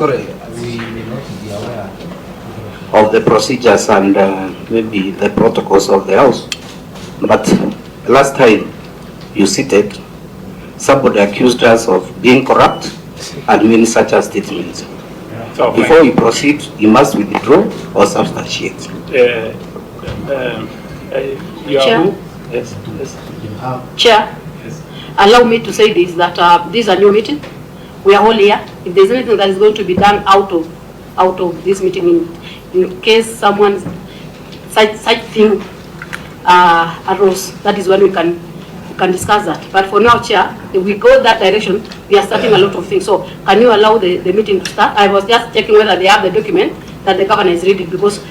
Sorry, we may not be aware of the procedures and maybe the protocols of the house. But last time you seated, somebody accused us of being corrupt and made such a statement. So before you proceed, you must withdraw or substantiate. You are who? Yes. Chair, yes. Allow me to say this, that this is a new meeting. We are all here. If there's anything that is going to be done out of this meeting, in case someone's such thing arose, that is when we can discuss that. But for now, Chair, if we go that direction, we are starting a lot of things. So can you allow the meeting to start? I was just checking whether they have the document that the governor is reading, because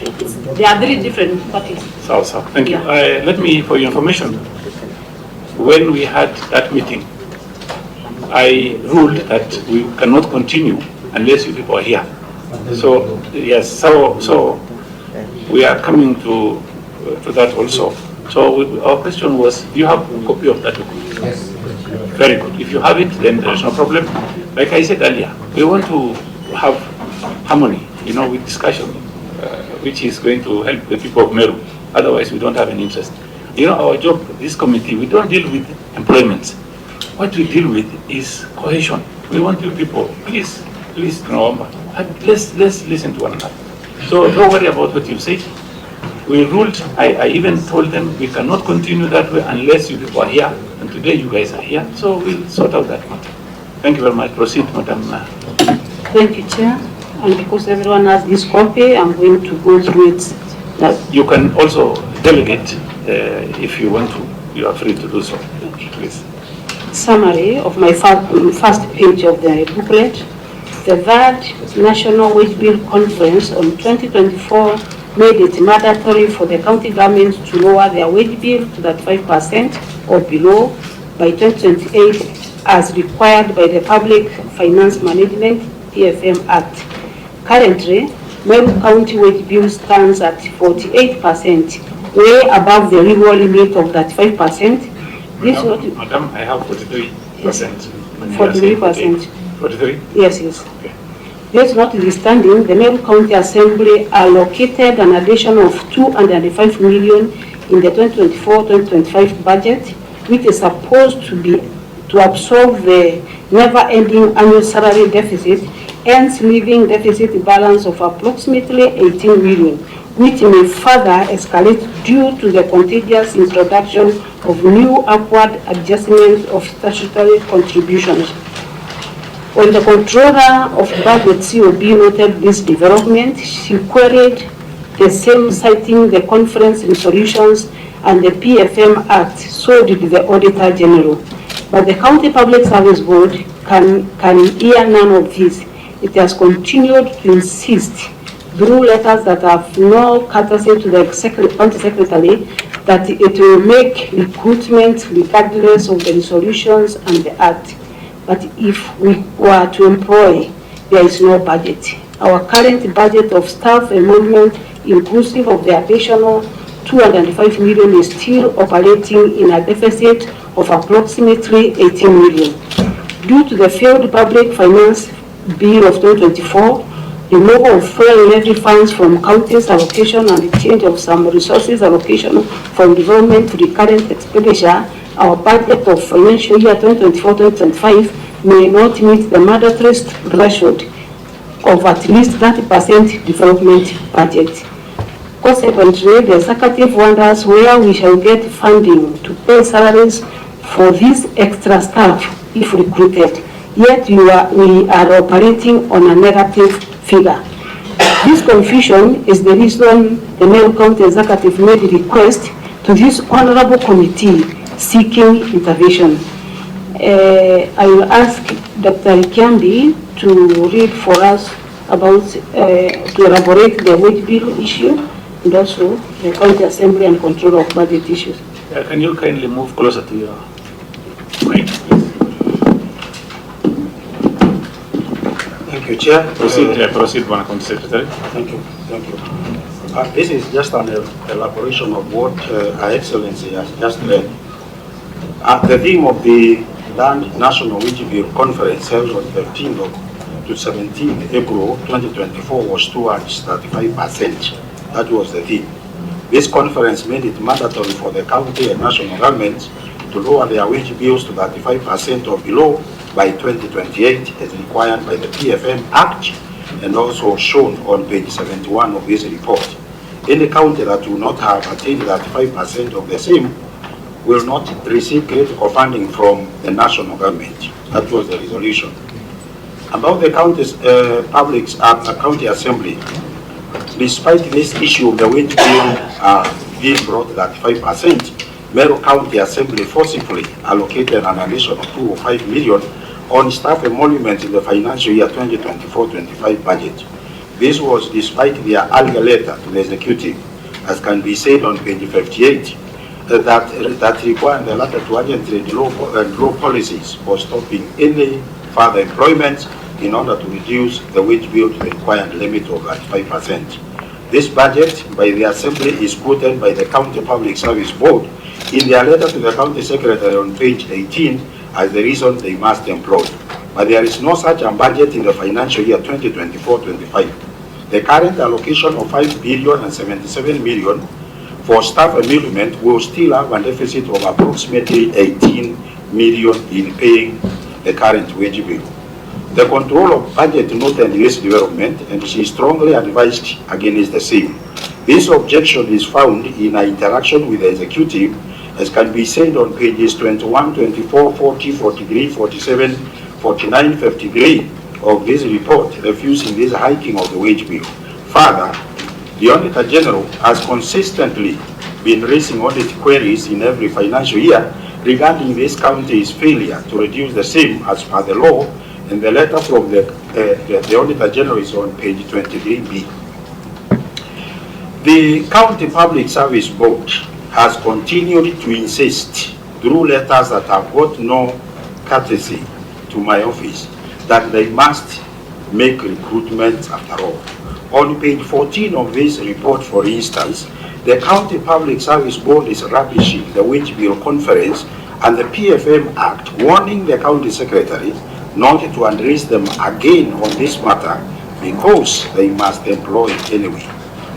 they are very different parties. So, thank you. Let me, for your information, when we had that meeting, I ruled that we cannot continue unless you people are here. So, yes, so we are coming to that also. So our question was, do you have a copy of that document? Yes. Very good. If you have it, then there's no problem. Like I said earlier, we want to have harmony, with discussion, which is going to help the people of Meru. Otherwise, we don't have any interest. Our job, this committee, we don't deal with employment. What we deal with is cohesion. We want you people, please, let's listen to one another. So don't worry about what you say. We ruled, I even told them we cannot continue that way unless you people are here, and today you guys are here, so we'll sort out that matter. Thank you very much. Proceed, Madam. Thank you, Chair. And because everyone has this copy, I'm going to go through it. You can also delegate if you want to. You are free to do so. Please. Summary of my first page of the booklet. The third National Wage Bill Conference on 2024 made it mandatory for the county governments to lower their wage bill to that 5% or below by 2028 as required by the Public Finance Management PFM Act. Currently, Meru County wage bill stands at 48%, way above the legal limit of that 5%. Madam, I have 43%. Yes. 43%. 43? Yes. Okay. This notwithstanding, the Meru County Assembly allocated an addition of 205 million in the 2024-2025 budget, which is supposed to absorb the never-ending annual salary deficit, hence leaving deficit balance of approximately 18 million, which may further escalate due to the contagious introduction of new upward adjustment of statutory contributions. When the controller of budget COB noted this development, she queried the same, citing the conference resolutions and the PFM Act. So did the Auditor General. But the County Public Service Board can hear none of this. It has continued to insist through letters that have no courtesy to the County Secretary that it will make recruitment regardless of the resolutions and the Act. But if we were to employ, there is no budget. Our current budget of staff enrollment, inclusive of the additional 205 million, is still operating in a deficit of approximately 18 million. Due to the failed public finance bill of 2024, removal of fuel levy funds from counties allocation and the change of some resources allocation from development to the current expenditure, our budget of financial year 2024-2025 may not meet the mandatory threshold of at least 30% development budget. Consequently, the executive wonders where we shall get funding to pay salaries for this extra staff if recruited, yet we are operating on a negative figure. This confusion is the reason the Meru County Executive made a request to this honorable committee seeking intervention. I will ask Dr. Yachemka to read for us about, to elaborate the wage bill issue and also the County Assembly and control of budget issues. Can you kindly move closer to your mic, please? Thank you, Chair. Proceed, County Secretary. Thank you. This is just an elaboration of what Her Excellency has just read. The theme of the National Wage Bill Conference held on 13th of to 17 April 2024 was towards 35%. That was the theme. This conference made it mandatory for the county and national governments to lower their wage bills to 35% or below by 2028 as required by the PFM Act and also shown on page 71 of this report. Any county that will not have attained 35% of the same will not receive critical funding from the national government. That was the resolution. About the county's county assembly, despite this issue of the wage bill being brought at 5%, Meru County Assembly forcibly allocated an additional 2.5 million on staff emolument in the financial year 2024-25 budget. This was despite their earlier letter to the executive, as can be said on page 58, that required the latter to urgently draw policies for stopping any further employment in order to reduce the wage bill to the required limit of 5%. This budget by the Assembly is quoted by the County Public Service Board in their letter to the County Secretary on page 18 as the reason they must employ. But there is no such a budget in the financial year 2024-25. The current allocation of 5 billion and 77 million for staff emolument will still have a deficit of approximately 18 million in paying the current wage bill. The control of budget noted this development, and she strongly advised against the same. This objection is found in her interaction with the executive, as can be seen on pages 21, 24, 40, 43, 47, 49, 53 of this report, refusing this hiking of the wage bill. Further, the Auditor General has consistently been raising audit queries in every financial year regarding this county's failure to reduce the same as per the law, and the letter from the Auditor General is on page 23B. The County Public Service Board has continued to insist through letters that have got no courtesy to my office that they must make recruitment after all. On page 14 of this report, for instance, the County Public Service Board is rubbishing the Wage Bill Conference and the PFM Act, warning the County Secretary not to address them again on this matter because they must employ anyway.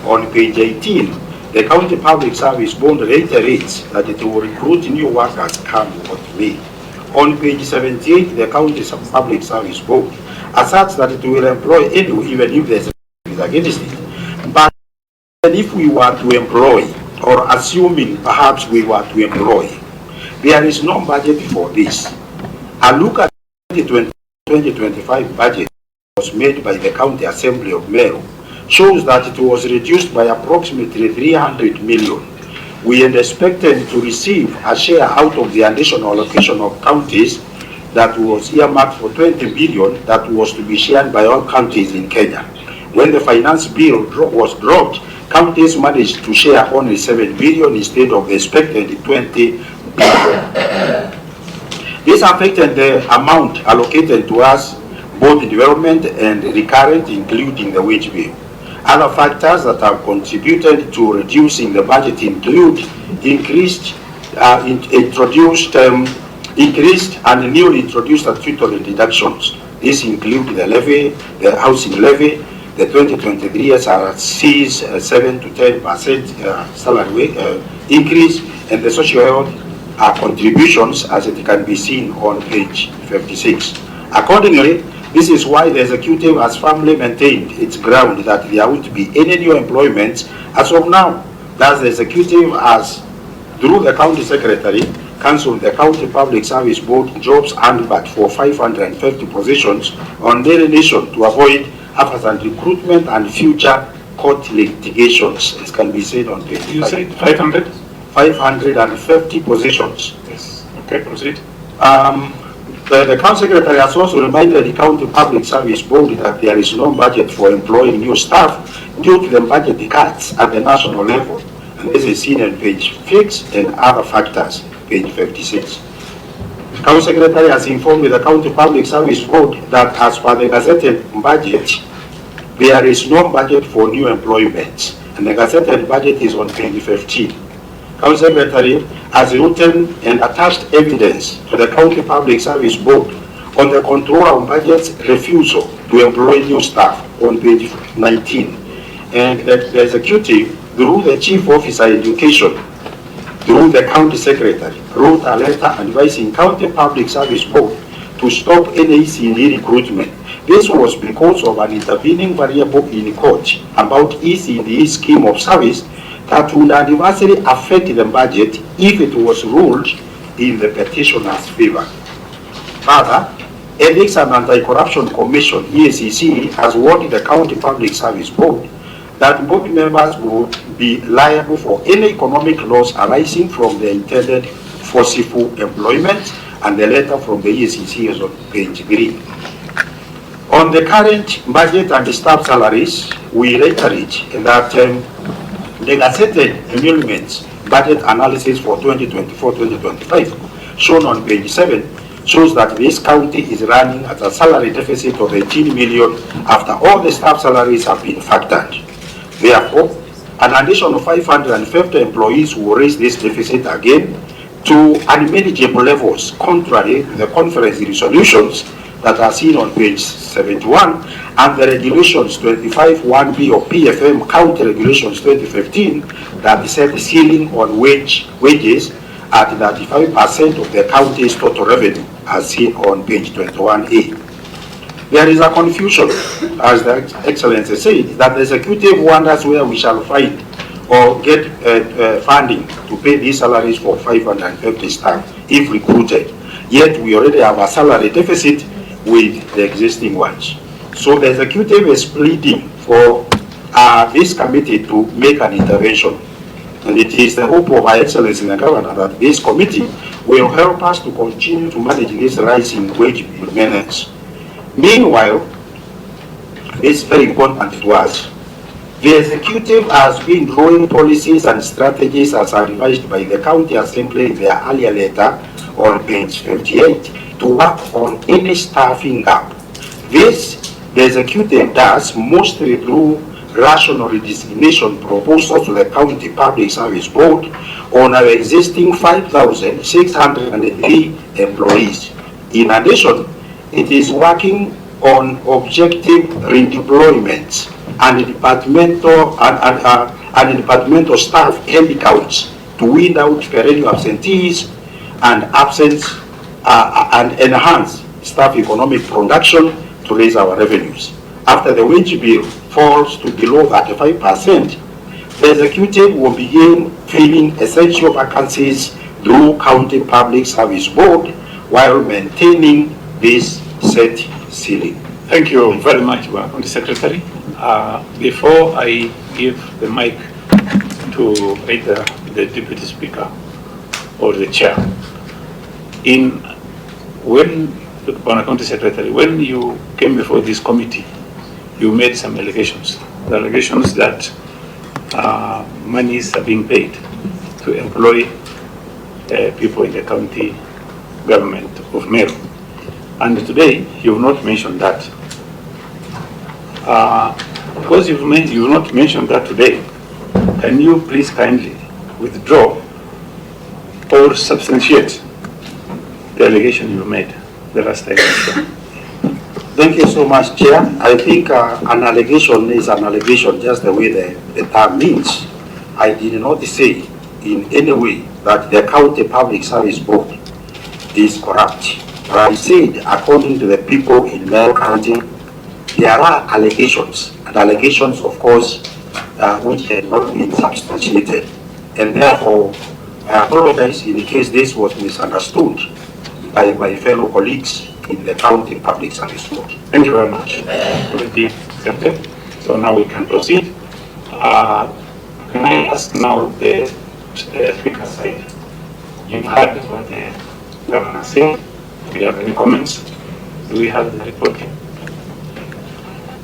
On page 18, the County Public Service Board reiterates that it will recruit new workers come what may. On page 78, the County Public Service Board asserts that it will employ anyway even if there's against it. But if we were to employ, or assuming perhaps we were to employ, there is no budget for this. A look at the 2025 budget was made by the County Assembly of Meru shows that it was reduced by approximately 300 million. We had expected to receive a share out of the additional allocation of counties that was earmarked for 20 billion that was to be shared by all counties in Kenya. When the finance bill was dropped, counties managed to share only 7 billion instead of the expected 20 billion. This affected the amount allocated to us, both development and recurrent, including the wage bill. Other factors that have contributed to reducing the budget include increased and newly introduced statutory deductions. These include the levy, the housing levy, the 2023 SRC's 7 to 10% salary increase, and the social health contributions, as it can be seen on page 56. Accordingly, this is why the executive has firmly maintained its ground that there won't be any new employment as of now. Thus, the executive has, through the county secretary, cancelled the County Public Service Board jobs advert for 550 positions on daily nation to avoid haphazard recruitment and future court litigations, as can be said on page. You said 500? 550 positions. Yes. Okay, proceed. The County Secretary has also reminded the County Public Service Board that there is no budget for employing new staff due to the budget cuts at the national level. And this is seen on page 6 and other factors, page 56. The County Secretary has informed the County Public Service Board that as per the gazetted budget, there is no budget for new employment. And the gazetted budget is on page 15. County Secretary has written and attached evidence to the County Public Service Board On the Controller on Budget's refusal to employ new staff on page 19, and that the executive, through the Chief Officer Education, through the County Secretary, wrote a letter advising County Public Service Board to stop any ECD recruitment. This was because of an intervening variable in court about ECD scheme of service that would adversely affect the budget if it was ruled in the petitioner's favor. Further, Ethics and Anti-Corruption Commission, EACC, has warned the County Public Service Board that board members would be liable for any economic loss arising from the intended forceful employment, and the letter from the EACC is on page 3. On the current budget and the staff salaries, we reiterate that the gazetted emoluments budget analysis for 2024-2025, shown on page 7, shows that this county is running at a salary deficit of 18 million after all the staff salaries have been factored. Therefore, an additional 550 employees will raise this deficit again to unmanageable levels, contrary to the conference resolutions that are seen on page 71 and the regulations 25(1)B of PFM County Regulations 2015 that set the ceiling on wages at 35% of the county's total revenue, as seen on page 21A. There is a confusion, as the Excellency said, that the executive wonders where we shall find or get funding to pay these salaries for 550 staff if recruited. Yet we already have a salary deficit with the existing ones. So the executive is pleading for this committee to make an intervention. And it is the hope of Her Excellency the Governor that this committee will help us to continue to manage this rising wage menace. Meanwhile, it's very important to us. The executive has been drawing policies and strategies as advised by the County Assembly in their earlier letter on page 58 to work on any staffing gap. This, the executive does mostly through rational redesignation proposals to the County Public Service Board on our existing 5,603 employees. In addition, it is working on objective redeployments and departmental staff handicaps to weed out perennial absentees and absence and enhance staff economic production to raise our revenues. After the wage bill falls to below 35%, the executive will begin filling essential vacancies through County Public Service Board while maintaining this set ceiling. Thank you very much, County Secretary. Before I give the mic to either the Deputy Speaker or the Chair, County Secretary, when you came before this committee, you made some allegations. The allegations that monies are being paid to employ people in the county government of Meru. And today, you've not mentioned that. Because you've not mentioned that today, can you please kindly withdraw or substantiate the allegation you made the last time? Thank you so much, Chair. I think an allegation is an allegation just the way the term means. I did not say in any way that the County Public Service Board is corrupt. But I said, according to the people in Meru County, there are allegations, and allegations, of course, which have not been substantiated. And therefore, I apologize in case this was misunderstood by my fellow colleagues in the County Public Service Board. Thank you very much. Already accepted. So now we can proceed. Can I ask now the speaker side? You've heard what the governor said. Do you have any comments? Do we have the report?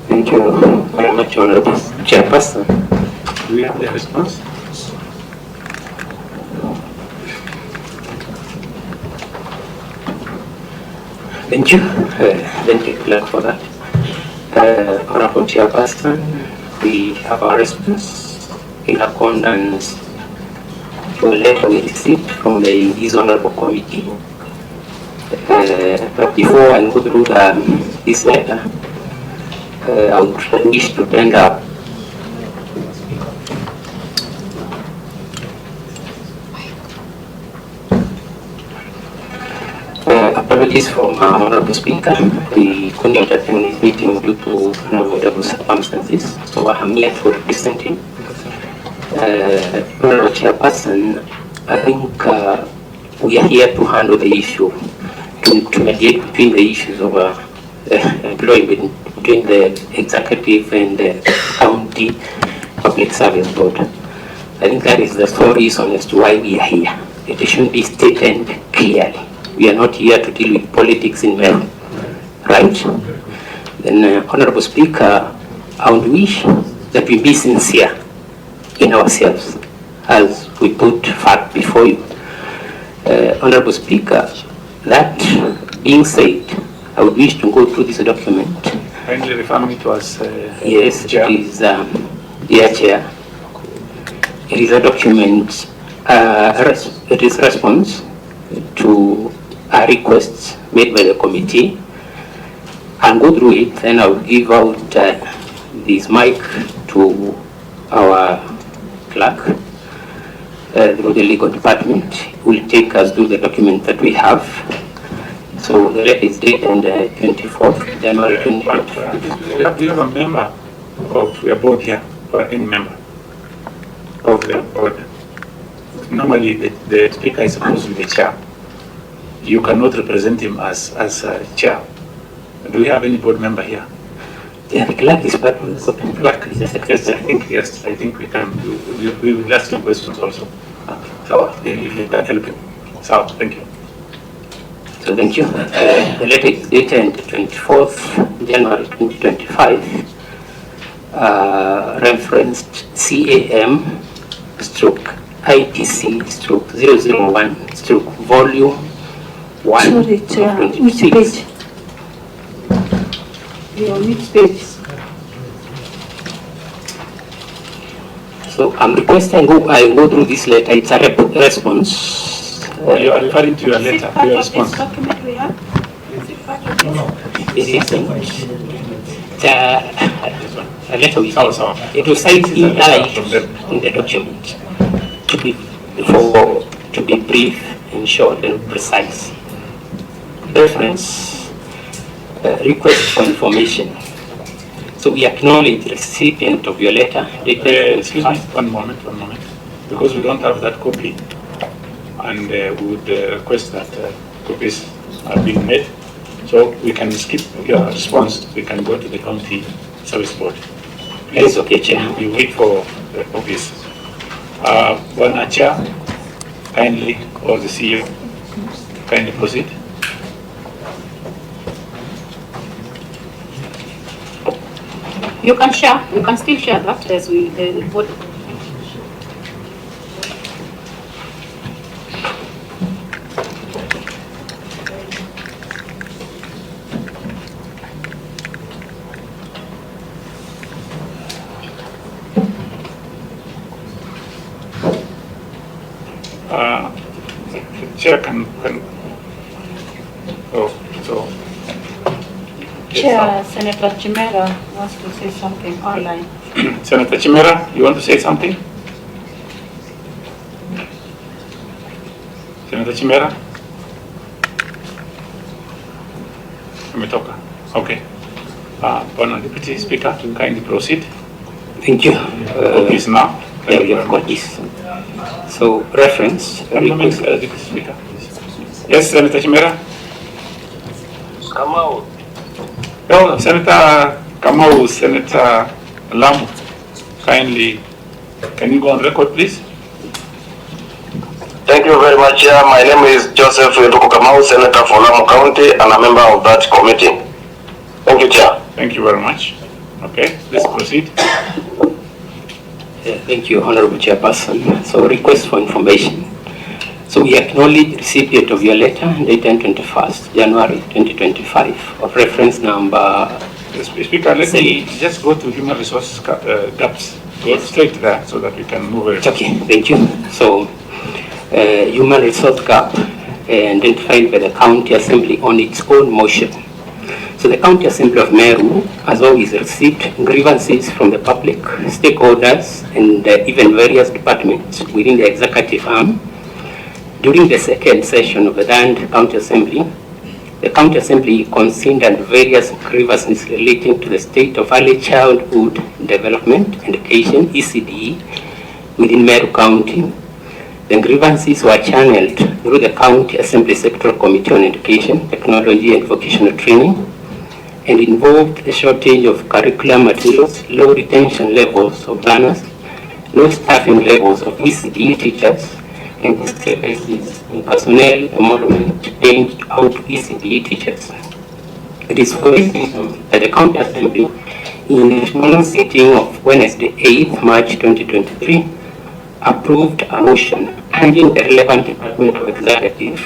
Thank you very much, Honorable Chairperson. Do we have the response? Thank you. Thank you, Clerk, for that. Honorable Chairperson, we have our response in accordance to a letter we received from this Honorable Committee But before I go through this letter, I would wish to bring up apologies from Honorable Speaker. We couldn't attend this meeting due to unavoidable circumstances, so I am here to represent him. Honorable Chairperson, I think we are here to handle the issue, to mediate between the issues of employment between the executive and the county public service board. I think that is the sole reason as to why we are here. It should be stated clearly. We are not here to deal with politics in Meru, right? Then, Honorable Speaker, I would wish that we be sincere in ourselves as we put fact before you. Honorable Speaker, that being said, I would wish to go through this document. Kindly refer me to us. Yes, Chair. it is, dear Chair. It is a document, it is response to requests made by the committee. I'll go through it, then I'll give out this mic to our clerk through the legal department. Who will take us through the document that we have. So the letter is dated on the 24th January 2025. Do you have a member of your board here, or any member of the board? Normally, the speaker is supposed to be the chair. You cannot represent him as chair. Do we have any board member here? Yeah, the clerk is part of the board. Clerk, yes, I think we can. We will ask you questions also. So, if you can help him. So, thank you. So thank you. The letter is dated on the 24th January 2025. Referenced CAM stroke ITC stroke 001 stroke volume 1. Sorry, Chair, which page? Yeah, which page? So I'm requesting I go through this letter. It's a response. You are referring to your letter, to your response. Document we have? It is a letter we have. It was cited in the document to be brief and short and precise. Reference, request for information. So we acknowledge the recipient of your letter. Excuse me, one moment, because we don't have that copy, and we would request that copies are being made, so we can skip your response. We can go to the county service board. Yes, okay, Chair. We wait for the copies. One Chair, kindly, or the CEO, kindly proceed. You can share, you can still share that as we vote. Chair can so. Chair, Senator Chimera wants to say something online. Senator Chimera, you want to say something? Senator Chimera? Umetoka. Okay. Honorable Deputy Speaker, kindly proceed. Thank you. Please now. Yeah, we have got this. So, reference. Deputy Speaker. Yes, Senator Chimera? Kamau. No, Senator Kamau, Senator Lamu, kindly, can you go on record, please? Thank you very much, Chair. My name is Joseph Kamau, Senator for Lamu County, and a member of that committee. Thank you, Chair. Thank you very much. Okay, let's proceed. Thank you, Honorable Chairperson. So, request for information. So, we acknowledge recipient of your letter dated 21st January 2025 of reference number. Speaker, let me just go to human resource gaps. Go straight there so that we can move it. Okay, thank you. So, human resource gap identified by the County Assembly on its own motion. So the County Assembly of Meru has always received grievances from the public, stakeholders, and even various departments within the executive arm. During the second session of the Land County Assembly, the County Assembly considered various grievances relating to the state of early childhood development and education, ECD, within Meru County. The grievances were channeled through the County Assembly Sectoral Committee on Education, Technology and Vocational Training, and involved the shortage of curriculum materials, low retention levels of learners, low staffing levels of ECD teachers, and discrepancies in personnel enrollment changed out ECD teachers. It is for this reason that the County Assembly, in its morning sitting of Wednesday, 8th March 2023, approved a motion urging the relevant Department of Executive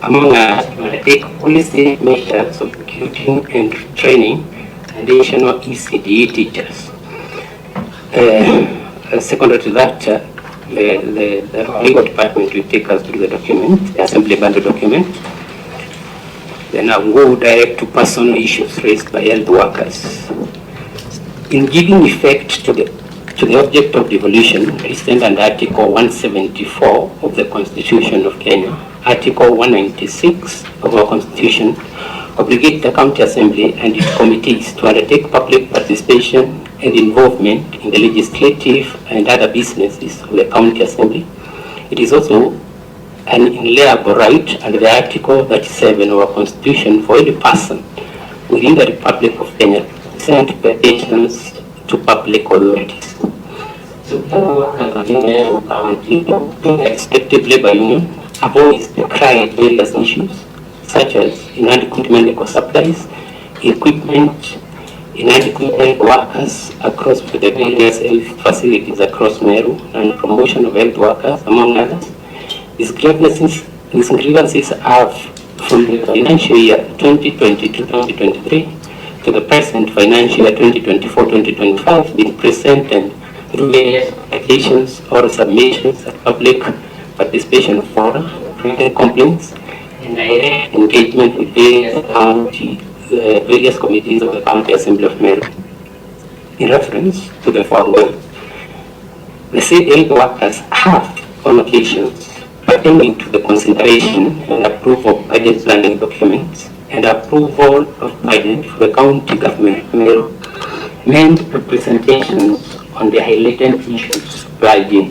among us to take policy measures of recruiting and training additional ECD teachers. Secondary to that, the legal department will take us through the document, the assembly bundle document. Then I will go direct to personal issues raised by health workers. In giving effect to the object of devolution listed under Article 174 of the Constitution of Kenya, Article 196 of our Constitution obligate the County Assembly and its committees to undertake public participation and involvement in the legislative and other businesses of the County Assembly. It is also an inalienable right under the Article 37 of our Constitution for any person within the Republic of Kenya to send petitions to public authorities. So, the respective labor union have always decried various issues such as inadequate medical supplies, equipment, inadequate workers across the various health facilities across Meru, and promotion of health workers, among others. These grievances have, from the financial year 2022-2023 to the present financial year 2024-2025, been presented through various applications or submissions at public participation fora, written complaints, and direct engagement with various committees of the County Assembly of Meru. In reference to the foregoing, the said health workers have, on occasions, pertaining to the consideration and approval of budget planning documents and approval of budget for the county government of Meru, made representations on the highlighted issues by them.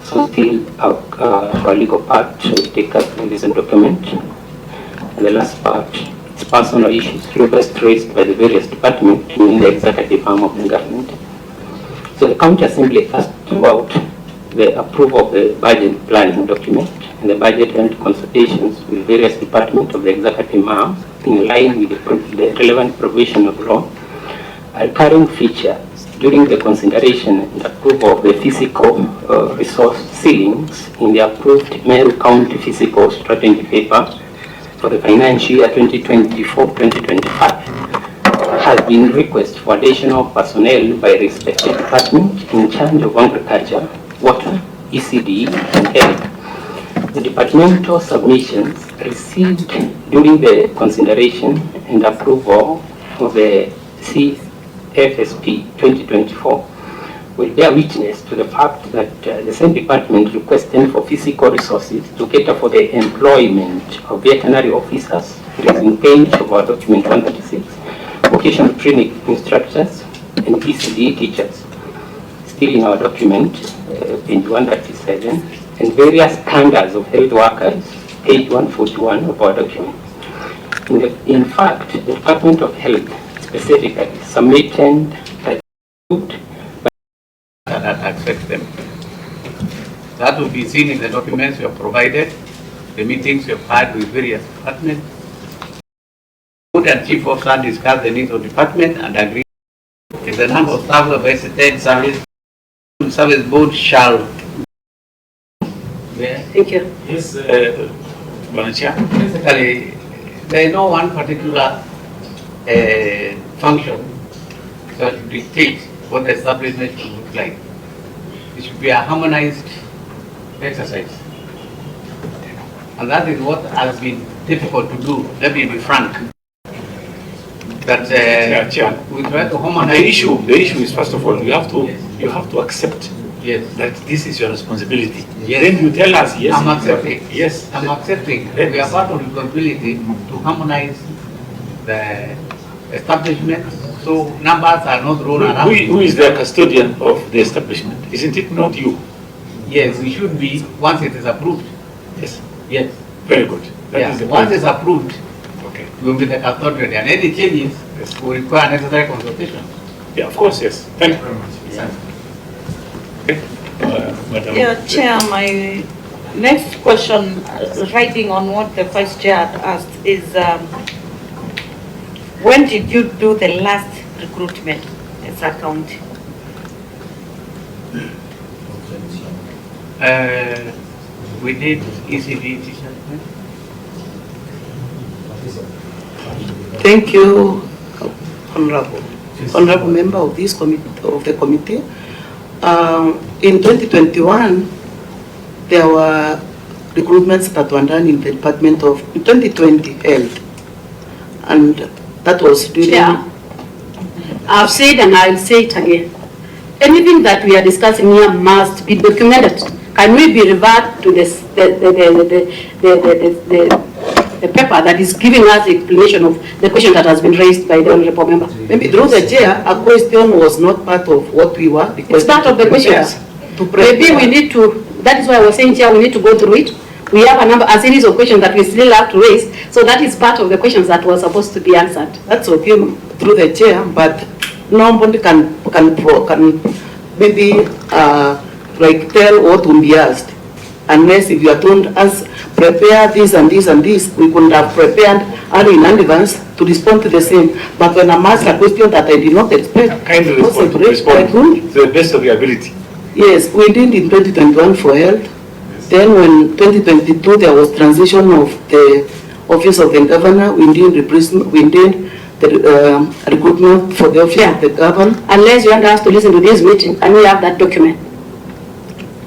So still our legal part will take us through this document. And the last part is personal issues raised by the various departments in the executive arm of the government. So the County Assembly asked about the approval of the budget planning document and the budget and consultations with various departments of the executive arm in line with the relevant provision of law. A recurring feature during the consideration and approval of the physical resource ceilings in the approved Meru County Physical Strategy paper for the financial year 2024-2025 has been request for additional personnel by respective department in charge of agriculture, water, ECD, and health. The departmental submissions received during the consideration and approval of the FSP 2024 will bear witness to the fact that the same department requested for physical resources to cater for the employment of veterinary officers. It is in page of our document 136, vocational training instructors, and ECD teachers. Still in our document, page 137, and various standards of health workers, page 141 of our document. In fact, the Department of Health specifically submitted that accept them. That will be seen in the documents you have provided, the meetings you have had with various departments. Board and chief officer discuss the needs of department and agree. If the number of staff of SST service board shall. Thank you. Yes, basically, there is no one particular function that dictates what the establishment should look like. It should be a harmonized exercise. And that is what has been difficult to do, let me be frank. That we try to harmonize. The issue is, first of all, you have to accept that this is your responsibility. Yes. Then you tell us, yes. I'm accepting. Yes. I'm accepting. We are part of the responsibility to harmonize the establishment so numbers are not rolled around. Who is the custodian of the establishment? Isn't it not you? Yes, we should be once it is approved. Yes. Yes. Very good. That is the once point. it's approved, Okay. we will be the custodian. And any changes will require necessary consultation. Yeah, of course, yes. Thank you very much. Okay. Madam. Yeah, Chair, my next question, riding on what the Vice Chair had asked, is when did you do the last recruitment as a county? We did ECD teacher. Thank you, honorable member of this committee, of the committee. In 2021, there were recruitments that were done in the Department of 2020 Health, and that was during. Yeah. I've said and I'll say it again. Anything that we are discussing here must be documented. Can we be referred to this, the paper that is giving us the explanation of the question that has been raised by the honorable member? Maybe through the chair, a question was not part of what we were. It's part of the question. Maybe we need to, that is why I was saying here, we need to go through it. We have a series of questions that we still have to raise, so that is part of the questions that were supposed to be answered. That's okay through the chair, but nobody can maybe like tell what will be asked, unless if you are told us prepare this and this and this, we could have prepared early in advance to respond to the same. But when I'm asked a question that I did not expect, Kindly respond to the best of your ability. Yes, we did in 2021 for health. Then when 2022 there was transition of the office of the governor, we did the recruitment for the office of the governor. Unless you want us to listen to this meeting, and we have that document,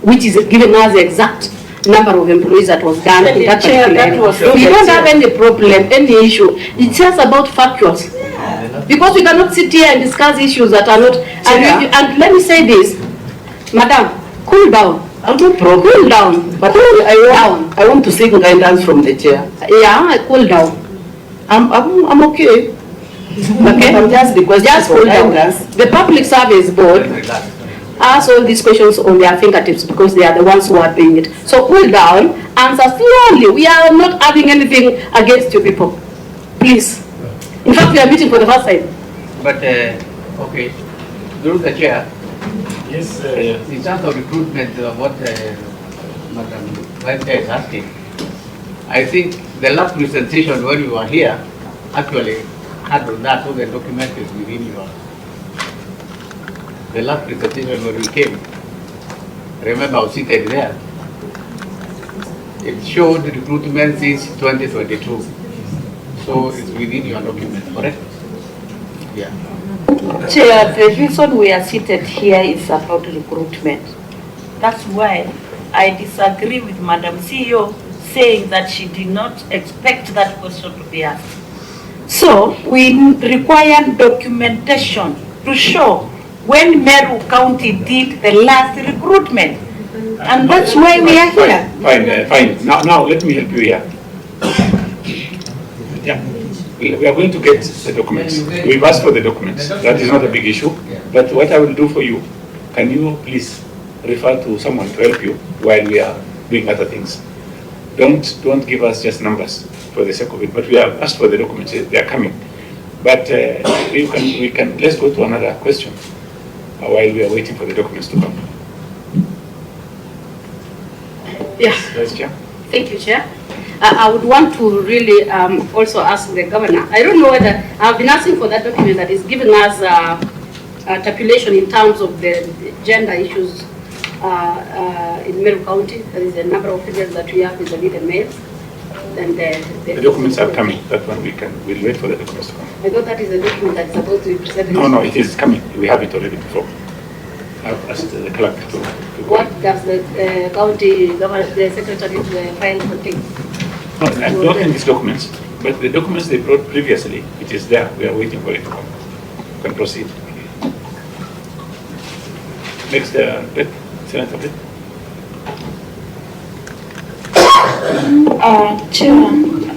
which is giving us the exact number of employees that was done in that particular area. We don't have any problem, any issue. It's just about factuals. Because we cannot sit here and discuss issues that are not. And let me say this, Madam, cool down. Cool down. But I want to seek guidance from the chair. Yeah, cool down. I'm okay. Okay. I'm just requesting cool for down. guidance. The Public Service Board ask all these questions on their fingertips because they are the ones who are doing it. So cool down, answer slowly. We are not having anything against you people. Please. In fact, we are meeting for the first time. But, okay, through the chair, Yes. in terms of recruitment, what Madam Vice Chair is asking, I think the last presentation when we were here actually had that, so the document is within your. The last presentation when we came, remember I was seated there. It showed recruitment since 2022. So it's within your document, correct? Yeah. Chair, the reason we are seated here is about recruitment. That's why I disagree with Madam CEO saying that she did not expect that question to be asked. So we require documentation to show when Meru County did the last recruitment. And that's why we are here. Fine. Now let me help you here. Yeah. We are going to get the documents. We've asked for the documents. That is not a big issue. But what I will do for you, can you please refer to someone to help you while we are doing other things? Don't give us just numbers for the sake of it. But we have asked for the documents. They are coming. But we can. Let's go to another question while we are waiting for the documents to come. Yes. Chair. Thank you, Chair. I would want to really also ask the governor. I don't know whether I've been asking for that document that is giving us a tabulation in terms of the gender issues in Meru County. There is a number of figures that we have vis-a-vis the males. And the documents are coming. That one we'll wait for the documents to come. I thought that is a document that is supposed to be presented. No, it is coming. We have it already before. I've asked the clerk to what does the county government, the secretary file contain? No, I don't think it's documents, but the documents they brought previously, it is there. We are waiting for it to come. You can proceed. Next, Senator Pitt. Chair,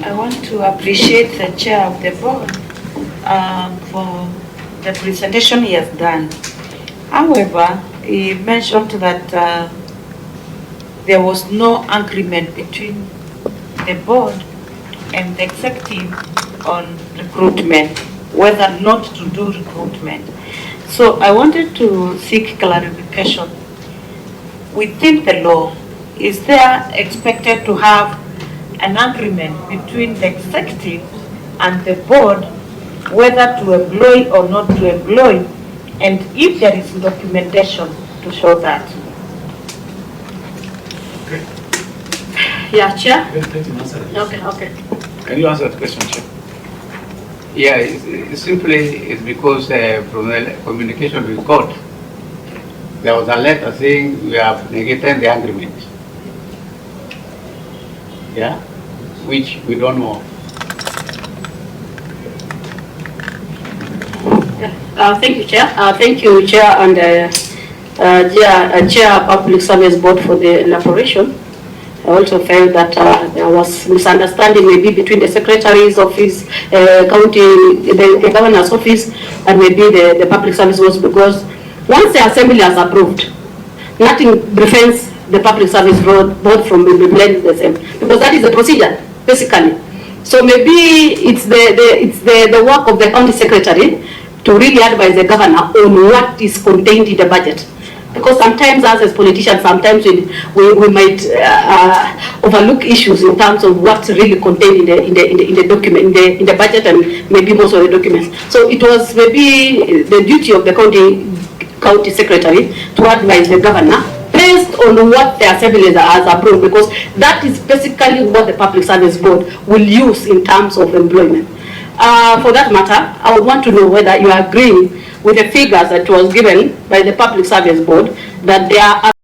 I want to appreciate the chair of the board for the presentation he has done. However, he mentioned that there was no agreement between the board and the executive on recruitment, whether not to do recruitment. So I wanted to seek clarification. Within the law, is there expected to have an agreement between the executive and the board whether to employ or not to employ, and if there is documentation to show that? Okay. Yeah, Chair? Let him answer it. Okay. Can you answer the question, Chair? Yeah, it's simply because from the communication with court, there was a letter saying we have negated the agreement. Yeah, which we don't know. Thank you, Chair. Thank you, Chair, and Chair Public Service Board for the elaboration. I also felt that there was misunderstanding maybe between the Secretary's office, county, the Governor's office, and maybe the Public Service Board, because once the Assembly has approved, nothing prevents the Public Service Board from blending the same, because that is the procedure, basically. So maybe it's the work of the County Secretary to really advise the Governor on what is contained in the budget. Because sometimes us as politicians, sometimes we might overlook issues in terms of what's really contained in the document, in the budget, and maybe most of the documents. So it was maybe the duty of the county secretary to advise the Governor based on what the Assembly has approved, because that is basically what the Public Service Board will use in terms of employment. For that matter, I would want to know whether you agree with the figures that was given by the Public Service Board, that there are